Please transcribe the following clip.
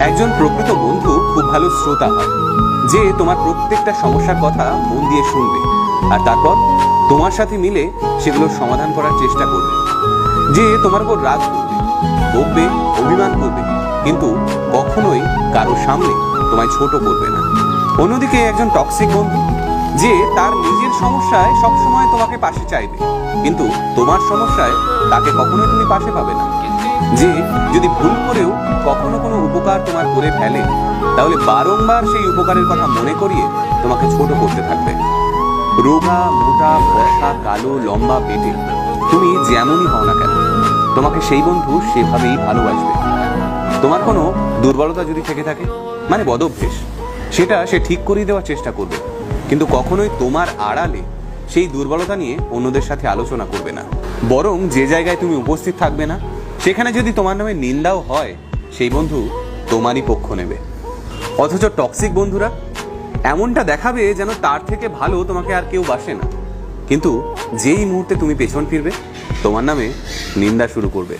একজন প্রকৃত বন্ধু খুব ভালো শ্রোতা হয়, যে তোমার প্রত্যেকটা সমস্যার কথা মন দিয়ে শুনবে আর তারপর তোমার সাথে মিলে সেগুলোর সমাধান করার চেষ্টা করবে। যে তোমার উপর রাগ করবে, বকবে, অভিমান করবে, কিন্তু কখনোই কারো সামনে তোমায় ছোট করবে না। অন্যদিকে একজন টক্সিক বন্ধু, যে তার নিজের সমস্যায় সবসময় তোমাকে পাশে চাইবে, কিন্তু তোমার সমস্যায় তাকে কখনোই তুমি পাশে পাবে না। যে যদি ভুল করেও কখনো কোনো উপকার তোমার করে ফেলে, তাহলে বারংবার সেই উপকারের কথা মনে করিয়ে তোমাকে ছোট করতে থাকবে। রোগা, মোটা, বর্ষা, কালো, লম্বা, পেটে, তুমি যেমনই হও না কেন, তোমাকে সেই বন্ধু সেভাবেই ভালোবাসবে। তোমার কোনো দুর্বলতা যদি থেকে থাকে, মানে বদ অভ্যেস, সেটা সে ঠিক করিয়ে দেওয়ার চেষ্টা করবে, কিন্তু কখনোই তোমার আড়ালে সেই দুর্বলতা নিয়ে অন্যদের সাথে আলোচনা করবে না। বরং যে জায়গায় তুমি উপস্থিত থাকবে না, সেখানে যদি তোমার নামে নিন্দাও হয়, সেই বন্ধু তোমারই পক্ষ নেবে। অথচ টক্সিক বন্ধুরা এমনটা দেখাবে যেন তার থেকে ভালো তোমাকে আর কেউ বাসে না, কিন্তু যেই মুহূর্তে তুমি পেছন ফিরবে, তোমার নামে নিন্দা শুরু করবে।